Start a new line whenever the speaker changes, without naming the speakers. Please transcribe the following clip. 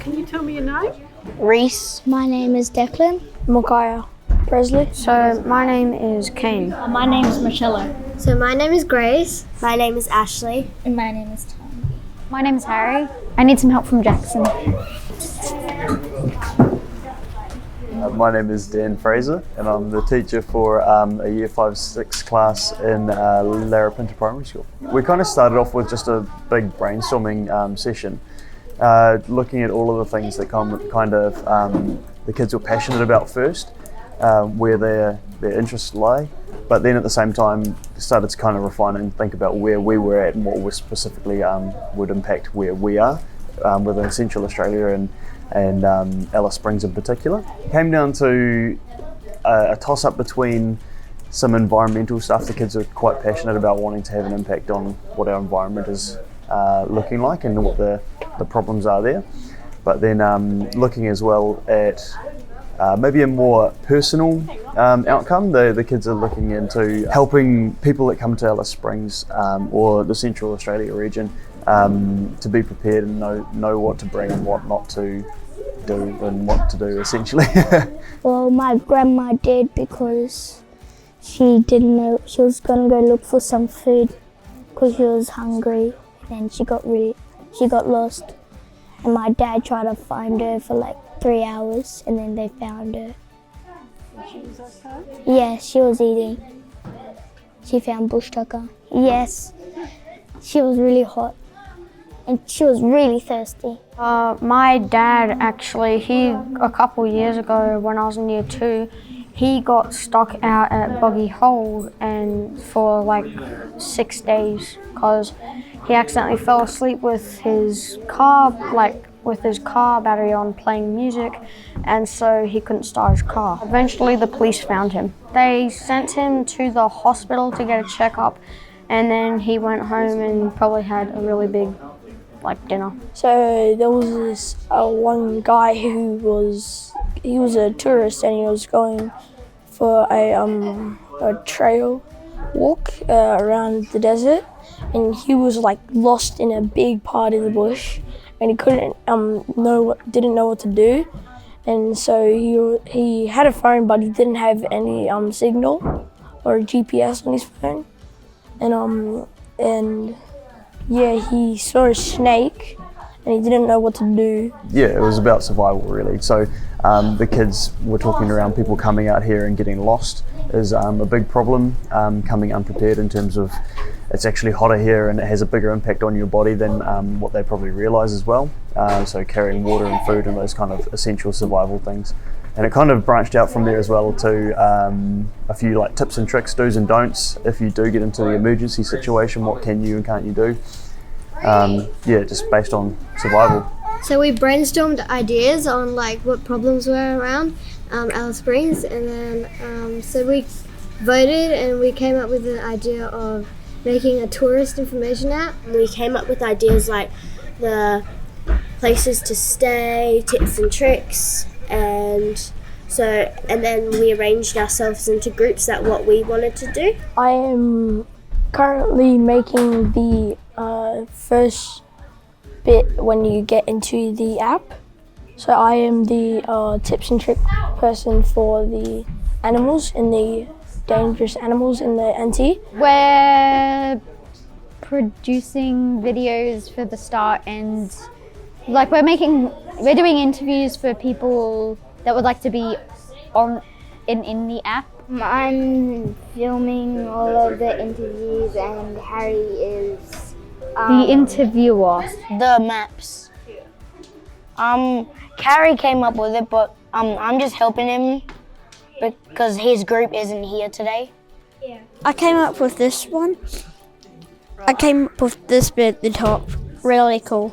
can you tell me your name?
Reese.
My name is Declan.
Micaiah. Presley.
So my name is Kane.
My name is Michelle.
So my name is Grace. My name is Ashley.
And my name is Tom.
My name is Harry. I need some help from Jackson.
My name is Dan Fraser and I'm the teacher for a Year 5-6 class in Larapinta Primary School. We kind of started off with just a big brainstorming session, looking at all of the things that the kids were passionate about first, where their interests lie, but then at the same time started to kind of refine and think about where we were at and what was specifically would impact where we are within Central Australia and Alice Springs in particular. Came down to a toss-up between some environmental stuff. The kids are quite passionate about wanting to have an impact on what our environment is looking like and what the problems are there. But then looking as well at maybe a more personal outcome. The kids are looking into helping people that come to Alice Springs or the Central Australia region to be prepared and know what to bring and what not to do and what to do essentially.
Well, my grandma did because she didn't know, she was gonna go look for some food because she was hungry and she got lost. And my dad tried to find her for like 3 hours and then they found her.
And she was okay?
Yeah, she was eating. She found bush tucker. Yes, she was really hot and she was really thirsty.
My dad actually, a couple years ago when I was in Year 2, he got stuck out at Boggy Hole and for like 6 days because he accidentally fell asleep with his car battery on playing music, and so he couldn't start his car. Eventually the police found him. They sent him to the hospital to get a checkup, and then he went home and probably had a really big dinner.
So there was this one guy he was a tourist and he was going for a trail walk around the desert, and he was lost in a big part of the bush and he didn't know what to do, and so he had a phone but he didn't have any signal or GPS on his phone, and yeah, he saw a snake and he didn't know what to do.
Yeah, it was about survival really. So the kids were talking around people coming out here and getting lost is a big problem, coming unprepared in terms of it's actually hotter here and it has a bigger impact on your body than what they probably realise as well. So carrying water and food and those kind of essential survival things. And it kind of branched out from there as well to a few tips and tricks, do's and don'ts. If you do get into the emergency situation, what can you and can't you do? Yeah, just based on survival.
So we brainstormed ideas on what problems were around Alice Springs, and then so we voted and we came up with the idea of making a tourist information app.
We came up with ideas like the places to stay, tips and tricks, and then we arranged ourselves into groups that what we wanted to do.
I am currently making the first bit when you get into the app. So I am the tips and trick person for the animals and the dangerous animals in the NT.
We're producing videos for the start, and we're doing interviews for people that would like to be in the app.
I'm filming all of the interviews and Harry is
The interviewer.
The maps. Carrie came up with it, but I'm just helping him because his group isn't here today.
Yeah.
I came up with this one. I came up with this bit at the top. Really cool.